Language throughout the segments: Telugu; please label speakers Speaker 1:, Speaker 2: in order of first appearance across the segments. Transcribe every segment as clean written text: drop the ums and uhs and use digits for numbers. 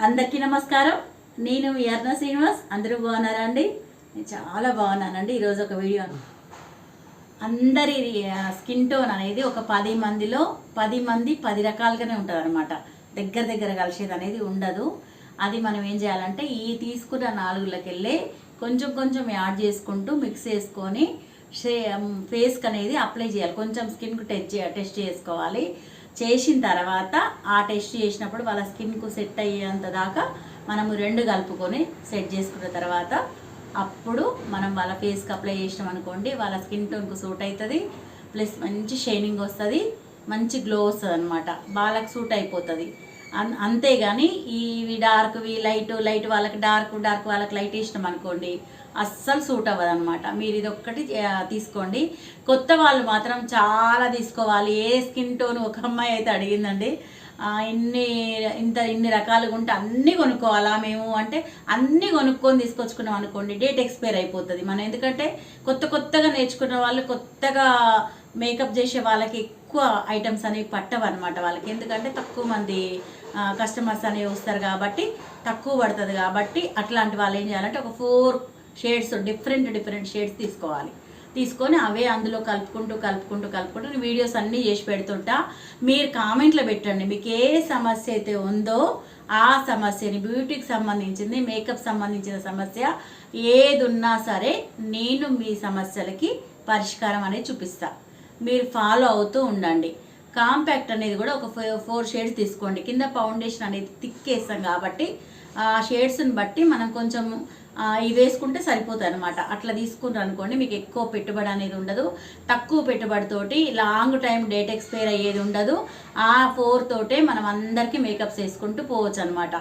Speaker 1: అందరికీ నమస్కారం. నేను ఎర్న శ్రీనివాస్. అందరూ బాగున్నారా అండి? నేను చాలా బాగున్నానండి. ఈరోజు ఒక వీడియో, అందరి స్కిన్ టోన్ అనేది ఒక 10 మందిలో 10 మంది 10 రకాలుగానే ఉంటుంది అనమాట. దగ్గర కలిసేది అనేది ఉండదు. అది మనం ఏం చేయాలంటే ఈ తీసుకున్న 4 వెళ్ళి కొంచెం కొంచెం యాడ్ చేసుకుంటూ మిక్స్ చేసుకొని ఫేస్కి అనేది అప్లై చేయాలి. కొంచెం స్కిన్కు టెస్ట్ చేసుకోవాలి. చేసిన తర్వాత ఆ టెస్ట్ చేసినప్పుడు వాళ్ళ స్కిన్కు సెట్ అయ్యేంత దాకా మనము 2 కలుపుకొని సెట్ చేసుకున్న తర్వాత అప్పుడు మనం వాళ్ళ ఫేస్కి అప్లై చేసినాం అనుకోండి, వాళ్ళ స్కిన్ టోన్కు సూట్ అవుతుంది. ప్లస్ మంచి షైనింగ్ వస్తుంది, మంచి గ్లో వస్తుంది అనమాట. వాళ్ళకి సూట్ అయిపోతుంది. అంతేగాని ఇవి డార్క్వి లైట్ వాళ్ళకి డార్క్ వాళ్ళకి లైట్ ఇష్టం అనుకోండి, అస్సలు సూట్ అవ్వదు అనమాట. మీరు ఇది ఒక్కటి తీసుకోండి. కొత్త వాళ్ళు మాత్రం చాలా తీసుకోవాలి. ఏ స్కిన్ టోన్ ఒక అమ్మాయి అయితే అడిగిందండి, ఇన్ని రకాలుగా ఉంటే అన్నీ కొనుక్కోవాలా మేము అంటే, అన్నీ కొనుక్కొని తీసుకొచ్చుకున్నాం అనుకోండి డేట్ ఎక్స్పైర్ అయిపోతుంది. మనం ఎందుకంటే కొత్తగా నేర్చుకున్న వాళ్ళు, కొత్తగా మేకప్ చేసే వాళ్ళకి ఎక్కువ ఐటమ్స్ అనేవి పట్టవన్నమాట వాళ్ళకి. ఎందుకంటే తక్కువ మంది కస్టమర్స్ అనేవి వస్తారు కాబట్టి తక్కువ పడుతుంది. కాబట్టి అట్లాంటి వాళ్ళు ఏం చేయాలంటే ఒక 4 షేడ్స్ డిఫరెంట్ షేడ్స్ తీసుకోవాలి. తీసుకొని అవే అందులో కలుపుకుంటూ వీడియోస్ అన్నీ చేసి పెడుతుంటా. మీరు కామెంట్లో పెట్టండి మీకు ఏ సమస్య అయితే ఉందో ఆ సమస్యని, బ్యూటీకి సంబంధించింది, మేకప్ సంబంధించిన సమస్య ఏది ఉన్నా సరే నేను మీ సమస్యలకి పరిష్కారం అనేది చూపిస్తా. మీరు ఫాలో అవుతూ ఉండండి. కాంపాక్ట్ అనేది కూడా ఒక 4 షేడ్స్ తీసుకోండి. కింద ఫౌండేషన్ అనేది థిక్ వేస్తాం కాబట్టి ఆ షేడ్స్ని బట్టి మనం కొంచెం ఇవి వేసుకుంటే సరిపోతుంది అనమాట. అట్లా తీసుకుంటారు అనుకోండి, మీకు ఎక్కువ పెట్టుబడి అనేది ఉండదు. తక్కువ పెట్టుబడితోటి లాంగ్ టైం డేట్ ఎక్స్పైర్ అయ్యేది ఉండదు. ఆ 4 తోటే మనం అందరికీ మేకప్స్ వేసుకుంటూ పోవచ్చు అనమాట.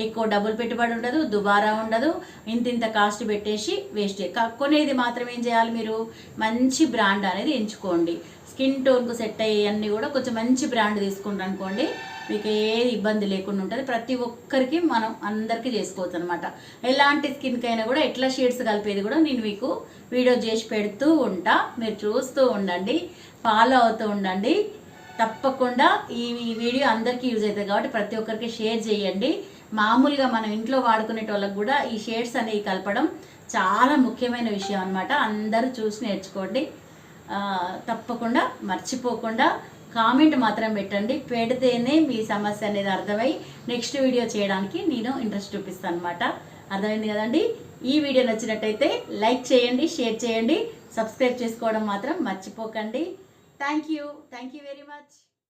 Speaker 1: ఎక్కువ డబ్బులు పెట్టుబడి ఉండదు, దుబారా ఉండదు. ఇంత కాస్ట్ పెట్టేసి వేస్ట్. కొనేది మాత్రం ఏం చేయాలి, మీరు మంచి బ్రాండ్ అనేది ఎంచుకోండి. స్కిన్ టోన్కు సెట్ అయ్యేవన్నీ కూడా కొంచెం మంచి బ్రాండ్ తీసుకుంటారు అనుకోండి, మీకు ఏది ఇబ్బంది లేకుండా ఉంటుంది. ప్రతి ఒక్కరికి మనం అందరికీ చేసుకోవచ్చు అనమాట. ఎలాంటి స్కిన్కి అయినా కూడా ఎట్లా షేడ్స్ కలిపేది కూడా నేను మీకు వీడియో చేసి పెడుతూ ఉంటా. మీరు చూస్తూ ఉండండి, ఫాలో అవుతూ ఉండండి. తప్పకుండా ఈ వీడియో అందరికీ యూజ్ అవుతుంది కాబట్టి ప్రతి ఒక్కరికి షేర్ చేయండి. మామూలుగా మనం ఇంట్లో వాడుకునేటోళ్ళకి కూడా ఈ షేడ్స్ అనేవి కలపడం చాలా ముఖ్యమైన విషయం అనమాట. అందరూ చూసి నేర్చుకోండి. తప్పకుండా మర్చిపోకుండా కామెంట్ మాత్రం పెట్టండి. పెడితేనే మీ సమస్య అనేది అర్థమై నెక్స్ట్ వీడియో చేయడానికి నేను ఇంట్రెస్ట్ చూపిస్తాను అనమాట. అర్థమైంది కదండి? ఈ వీడియో నచ్చినట్టయితే లైక్ చేయండి, షేర్ చేయండి, సబ్స్క్రైబ్ చేసుకోవడం మాత్రం మర్చిపోకండి. Thank you very much.